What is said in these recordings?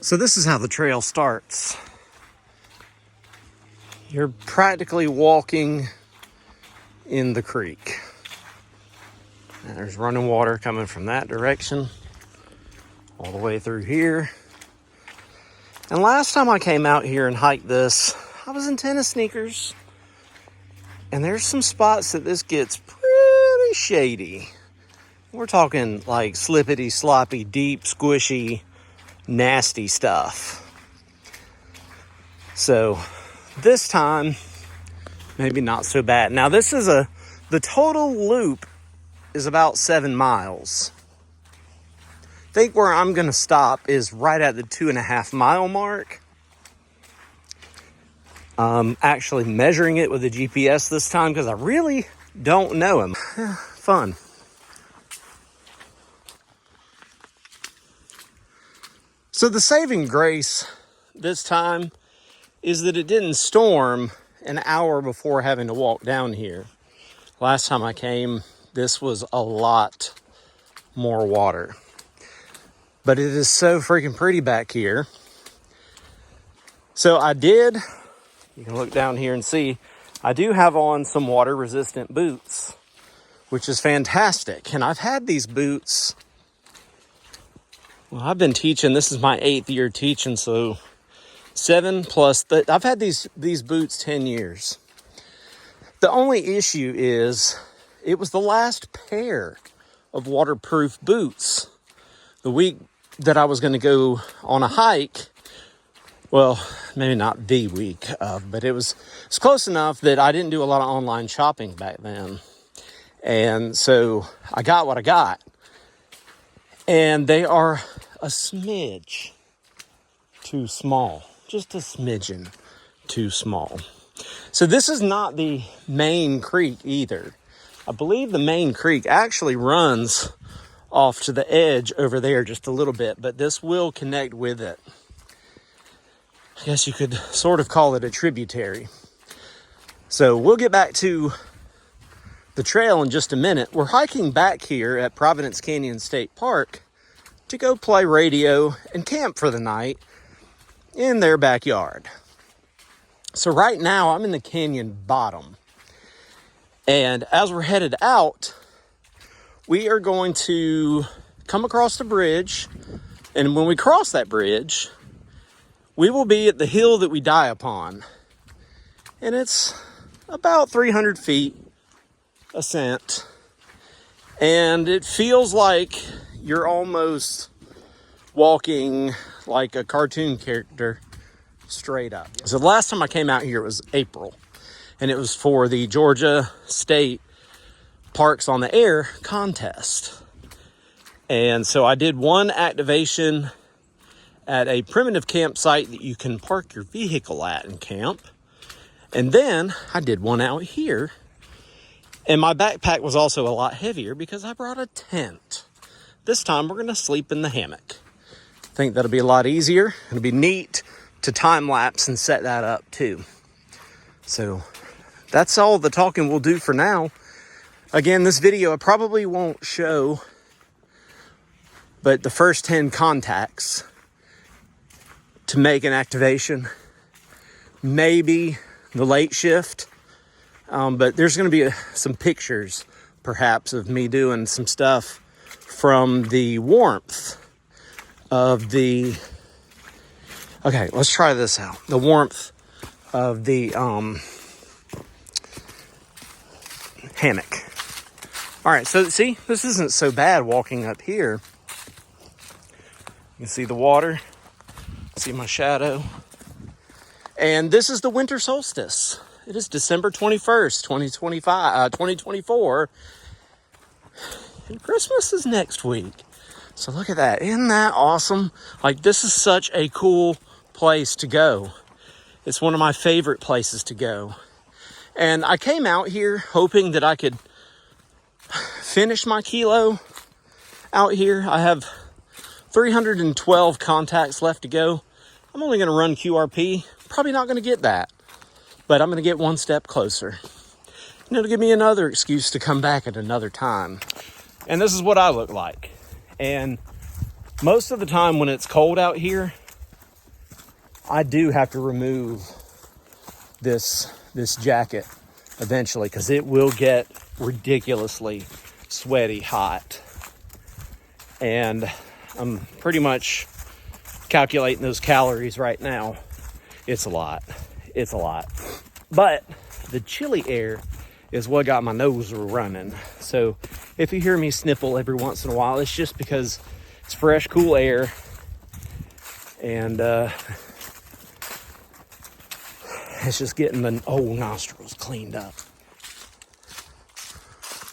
So this is how the trail starts. You're practically walking in the creek. And there's running water coming from that direction all the way through here. And last time I came out here and hiked this, I was in tennis sneakers. And there's some spots that this gets pretty shady. We're talking like slippity, sloppy, deep, squishy, nasty stuff. So this time, maybe not so bad. Now this is the total loop is about 7 miles. I think where I'm gonna stop is right at the 2.5 mile mark. Actually measuring it with a GPS this time because I really don't know him. Fun. So the saving grace this time is that it didn't storm an hour before having to walk down here. Last time I came, this was a lot more water. But it is so freaking pretty back here. So you can look down here and see, I do have on some water resistant boots, which is fantastic. And I've had these boots, well, I've been teaching, this is my 8th year teaching, so 7 plus, I've had these boots 10 years. The only issue is, it was the last pair of waterproof boots. The week that I was gonna go on a hike, well, maybe not the week of, but it's close enough that I didn't do a lot of online shopping back then. And so I got what I got. And they are a smidge too small. Just a smidgen too small. So this is not the main creek either. I believe the main creek actually runs off to the edge over there just a little bit, but this will connect with it. I guess you could sort of call it a tributary. So we'll get back to the trail in just a minute. We're hiking back here at Providence Canyon State Park to go play radio and camp for the night in their backyard. So right now I'm in the canyon bottom. And as we're headed out, we are going to come across the bridge. And when we cross that bridge, we will be at the hill that we die upon. And it's about 300 feet ascent. And it feels like you're almost walking like a cartoon character straight up. So the last time I came out here, it was April. And it was for the Georgia State Parks on the Air contest. And so I did one activation at a primitive campsite that you can park your vehicle at and camp. And then I did one out here. And my backpack was also a lot heavier because I brought a tent. This time we're gonna sleep in the hammock. I think that'll be a lot easier. It'll be neat to time lapse and set that up too. So that's all the talking we'll do for now. Again, this video I probably won't show, but the first 10 contacts to make an activation, maybe the late shift, but there's going to be some pictures perhaps of me doing some stuff from the warmth of the, okay, let's try this out. The warmth of the hammock. All right, so see, this isn't so bad walking up here. You can see the water. See my shadow. And this is the winter solstice. It is December 21st, 2024. And Christmas is next week. So look at that. Isn't that awesome? Like, this is such a cool place to go. It's one of my favorite places to go. And I came out here hoping that I could finish my kilo out here. I have 312 contacts left to go. I'm only going to run QRP. Probably not going to get that, but I'm going to get one step closer. And it'll give me another excuse to come back at another time. And this is what I look like. And most of the time when it's cold out here, I do have to remove this jacket eventually, because it will get ridiculously sweaty hot. And I'm pretty much calculating those calories right now. It's a lot. It's a lot. But the chilly air is what got my nose running. So if you hear me sniffle every once in a while, it's just because it's fresh, cool air. And it's just getting the old nostrils cleaned up.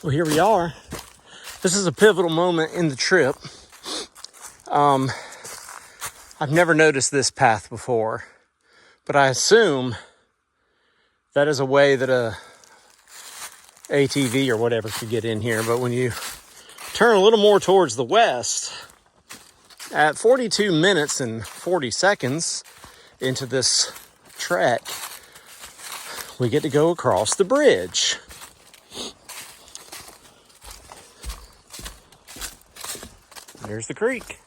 Well, here we are. This is a pivotal moment in the trip. I've never noticed this path before, but I assume that is a way that a ATV or whatever could get in here. But when you turn a little more towards the west, at 42 minutes and 40 seconds into this trek, we get to go across the bridge. There's the creek.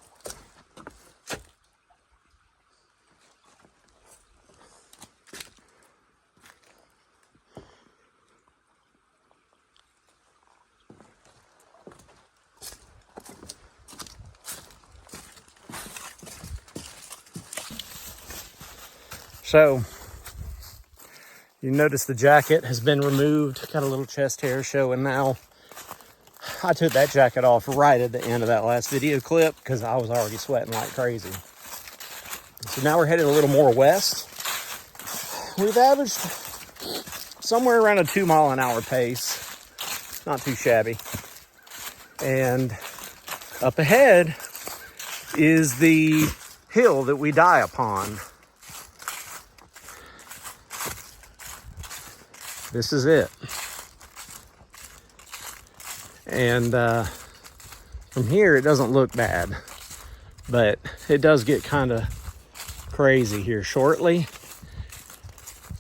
So, you notice the jacket has been removed. Got a little chest hair showing now. I took that jacket off right at the end of that last video clip because I was already sweating like crazy. So now we're headed a little more west. We've averaged somewhere around a 2 mile an hour pace. Not too shabby. And up ahead is the hill that we die upon. This is it. And from here, it doesn't look bad, but it does get kind of crazy here shortly.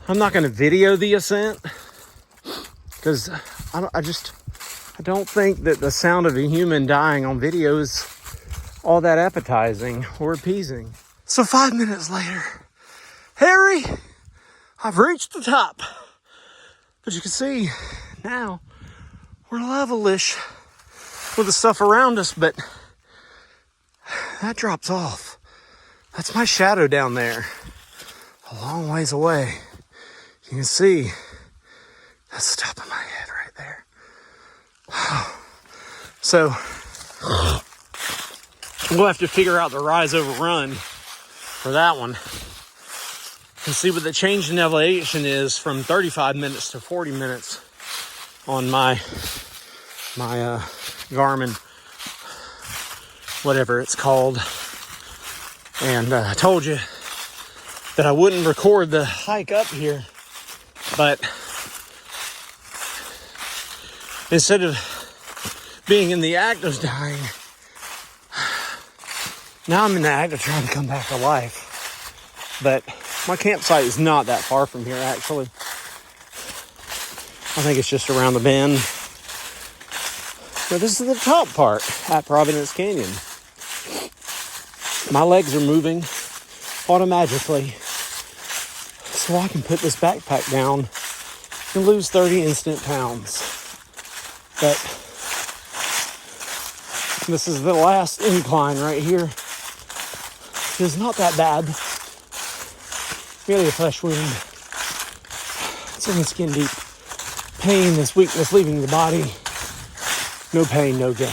I'm not going to video the ascent because I don't think that the sound of a human dying on video is all that appetizing or appeasing. So 5 minutes later, Harry, I've reached the top. But you can see now we're level-ish with the stuff around us, but that drops off. That's my shadow down there, a long ways away. You can see that's the top of my head right there. So we'll have to figure out the rise over run for that one. And see what the change in elevation is from 35 minutes to 40 minutes on my Garmin, whatever it's called. And I told you that I wouldn't record the hike up here, but instead of being in the act of dying, now I'm in the act of trying to come back to life. But my campsite is not that far from here, actually. I think it's just around the bend. But this is the top part at Providence Canyon. My legs are moving automatically, so I can put this backpack down and lose 30 instant pounds. But this is the last incline right here. It's not that bad. Merely a flesh wound. It's only skin deep. Pain, this weakness leaving the body. No pain, no gain.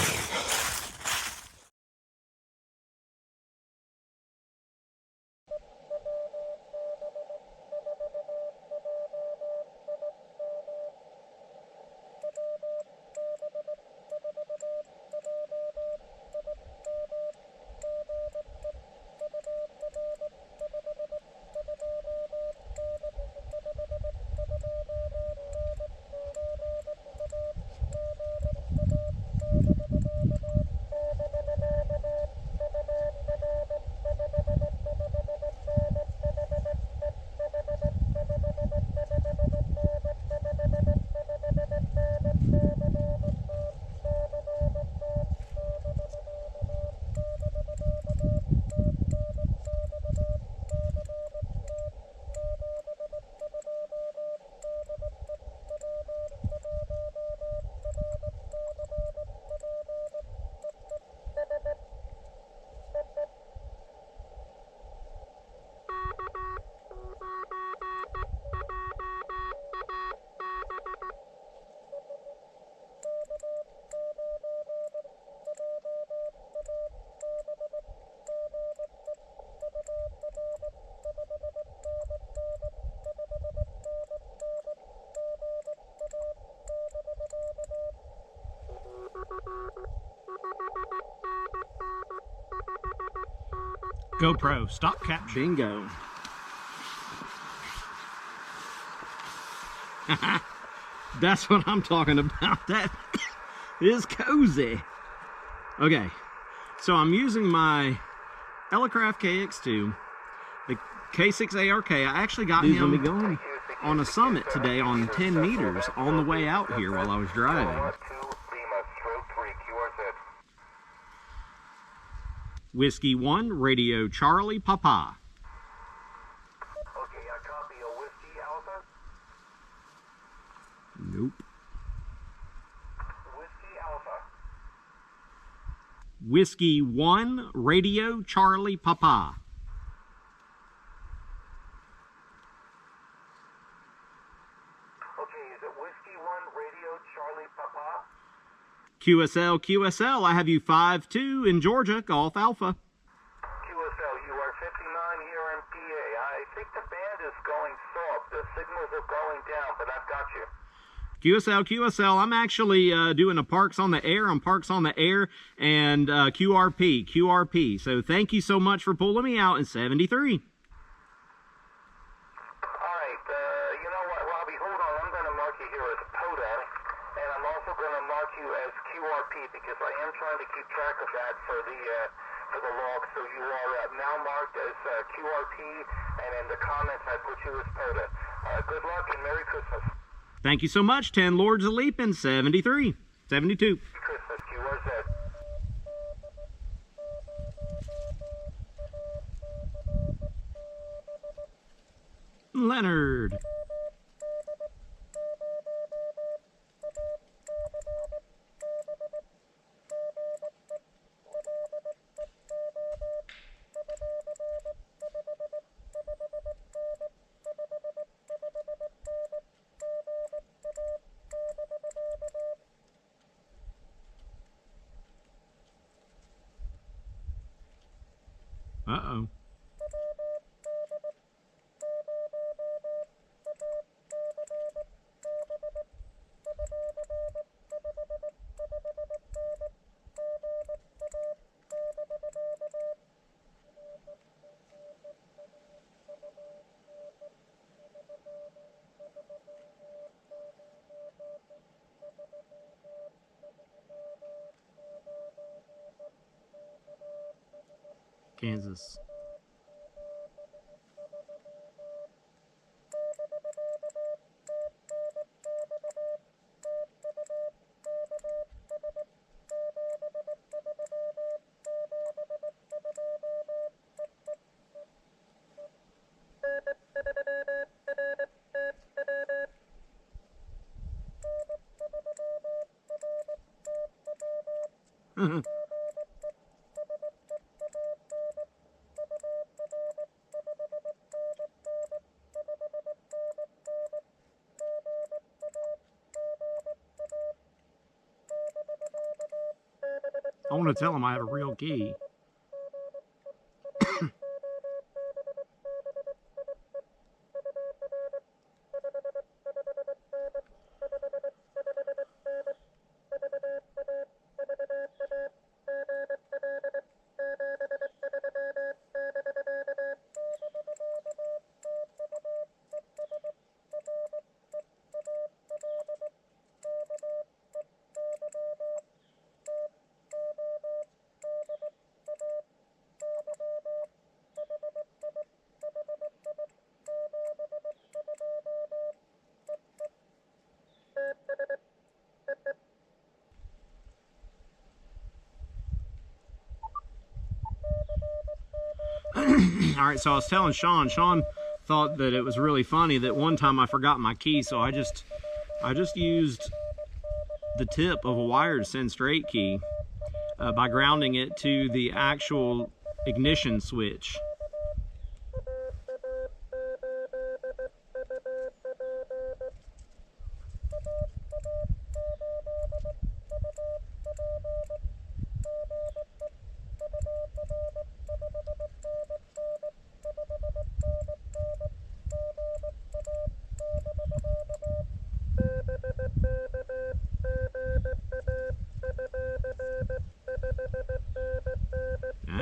GoPro, stop capture. Bingo. That's what I'm talking about. That is cozy. Okay, so I'm using my Elecraft KX2, the K6ARK. I actually got him on a summit today on 10 meters on the way out here while I was driving. Whiskey 1, Radio Charlie Papa. Okay, I copy a Whiskey Alpha. Nope. Whiskey Alpha. Whiskey 1, Radio Charlie Papa. Okay, is it Whiskey 1, Radio Charlie Papa? QSL, QSL, I have you 5-2 in Georgia, Golf Alpha. QSL, you are 59 here in PA. I think the band is going soft. The signals are going down, but I've got you. QSL, QSL, I'm actually doing a Parks on the Air. I'm Parks on the Air and QRP, QRP. So thank you so much for pulling me out in 73. All right, you know what, Robbie, hold on. I'm going to mark you here as POTA, and I'm also going to mark you as QRP because I am trying to keep track of that for the log. So you are now marked as QRP, and in the comments I put you as POTA. Good luck and Merry Christmas. Thank you so much, 10 Lords of Leaping, 73, 72. Christmas, QRZ. Leonard. Uh-oh. Kansas. I want to tell him I have a real key. All right, so I was telling Sean thought that it was really funny that one time I forgot my key, so I just used the tip of a wire to send straight key by grounding it to the actual ignition switch.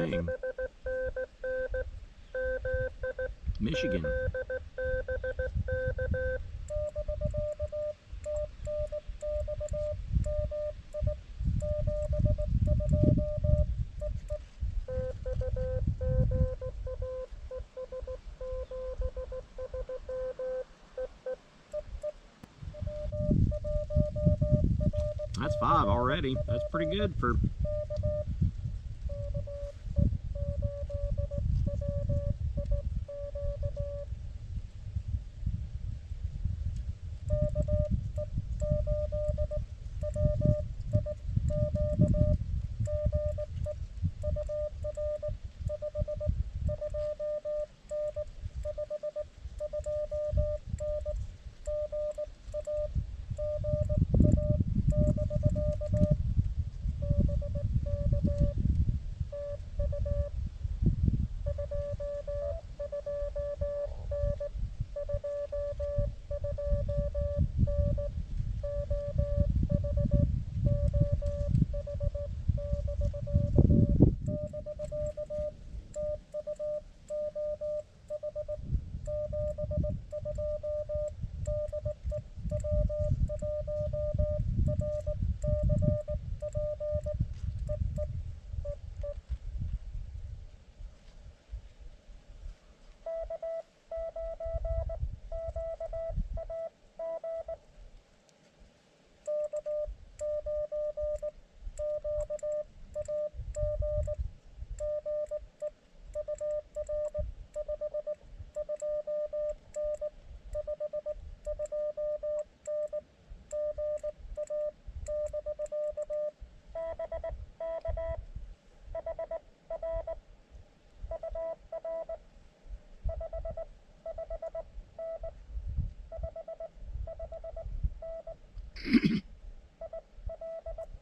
Dang. Michigan. That's 5 already. That's pretty good for...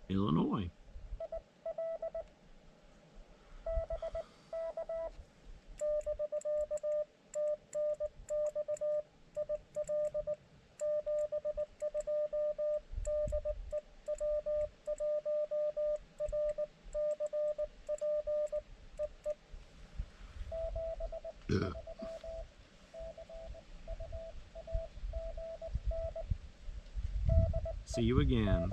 Illinois. Ugh. See you again.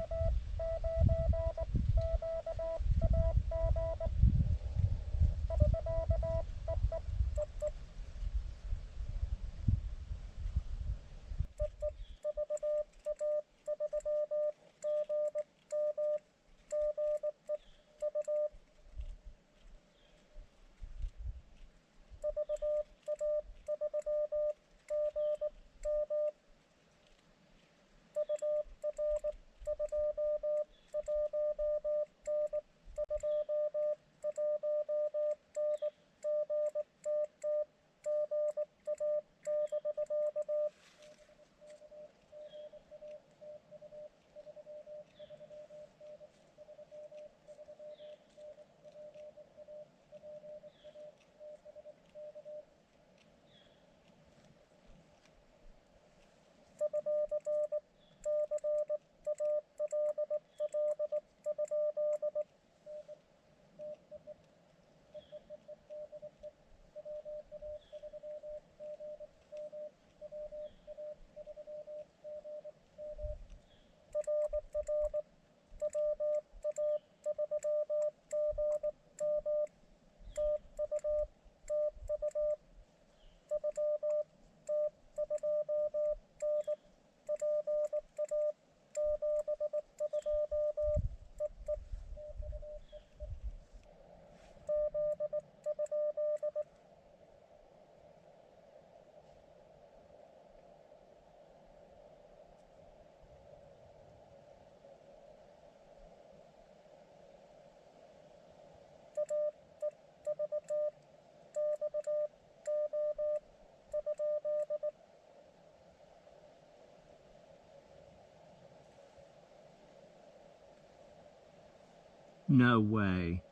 No way.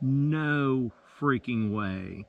No freaking way.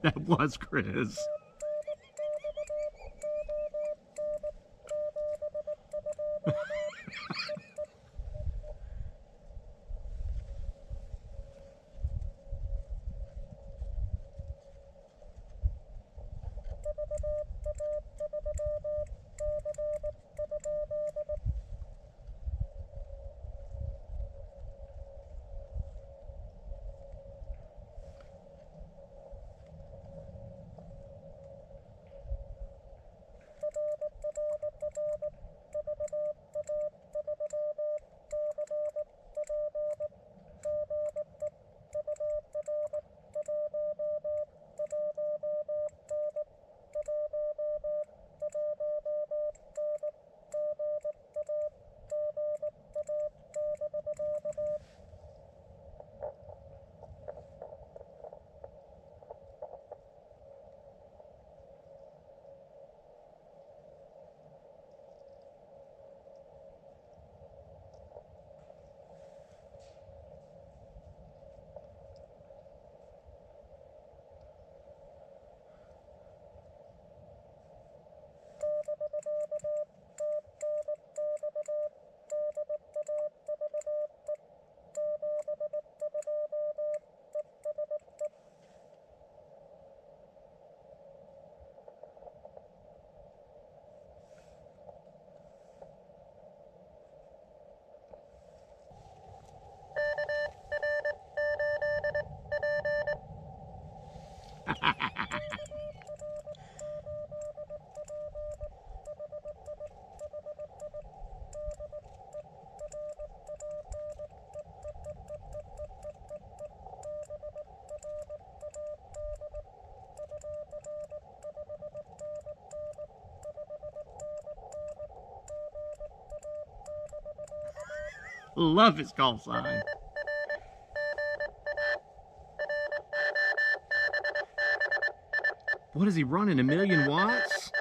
That was Chris. Love his call sign. What is he running, 1,000,000 watts?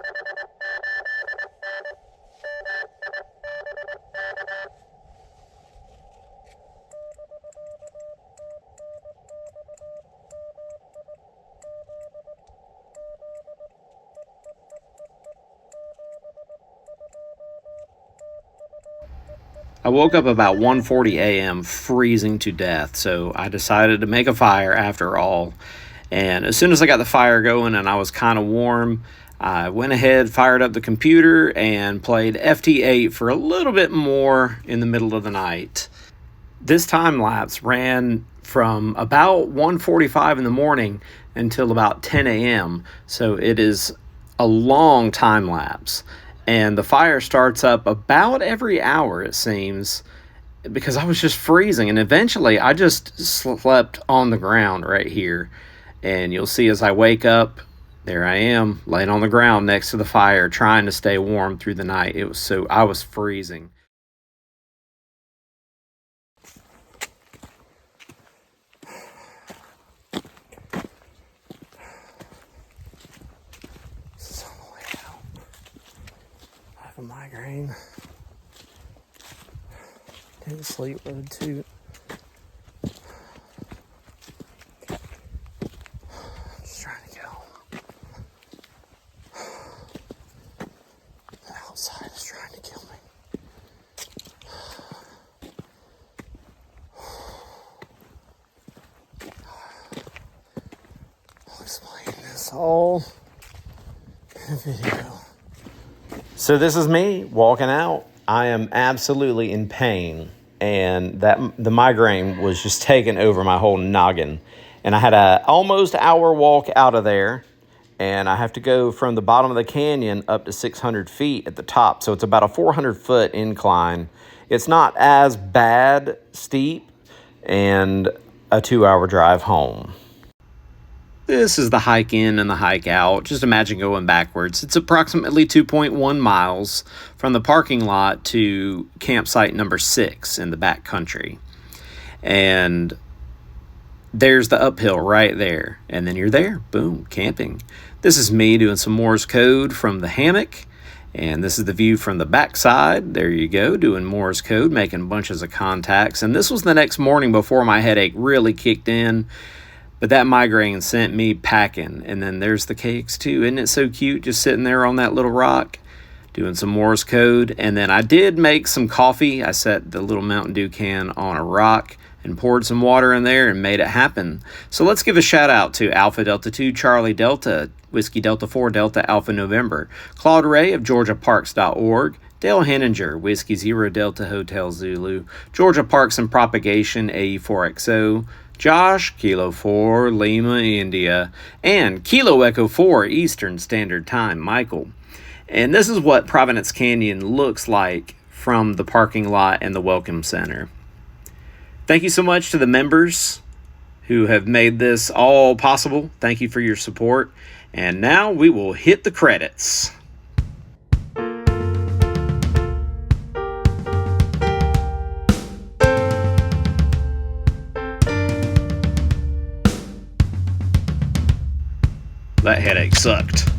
I woke up about 1:40 a.m. freezing to death, so I decided to make a fire after all. And as soon as I got the fire going and I was kind of warm, I went ahead, fired up the computer, and played FT8 for a little bit more in the middle of the night. This time lapse ran from about 1:45 in the morning until about 10 a.m., so it is a long time lapse. And the fire starts up about every hour, it seems, because I was just freezing. And eventually I just slept on the ground right here. And you'll see as I wake up, there I am, laying on the ground next to the fire, trying to stay warm through the night. I was freezing. This is on the way out. I have a migraine. Didn't sleep with a toot. Outside is trying to kill me. I'll explain this all in a video. So this is me walking out. I am absolutely in pain, and the migraine was just taking over my whole noggin. And I had a almost hour walk out of there. And I have to go from the bottom of the canyon up to 600 feet at the top. So it's about a 400-foot incline. It's not as bad steep, and a 2-hour drive home. This is the hike in and the hike out. Just imagine going backwards. It's approximately 2.1 miles from the parking lot to campsite number 6 in the back country. And there's the uphill right there. And then you're there. Boom, camping. This is me doing some Morse code from the hammock. And this is the view from the backside. There you go, doing Morse code, making bunches of contacts. And this was the next morning before my headache really kicked in. But that migraine sent me packing. And then there's the KX2. Isn't it so cute, just sitting there on that little rock, doing some Morse code. And then I did make some coffee. I set the little Mountain Dew can on a rock and poured some water in there and made it happen. So let's give a shout out to Alpha Delta 2 Charlie Delta, Whiskey Delta 4 Delta Alpha November, Claude Ray of GeorgiaParks.org, Dale Henninger, Whiskey Zero Delta Hotel Zulu, Georgia Parks and Propagation AE4XO, Josh, Kilo 4, Lima, India, and Kilo Echo 4, Eastern Standard Time, Michael. And this is what Providence Canyon looks like from the parking lot and the Welcome Center. Thank you so much to the members who have made this all possible. Thank you for your support. And now we will hit the credits. That headache sucked.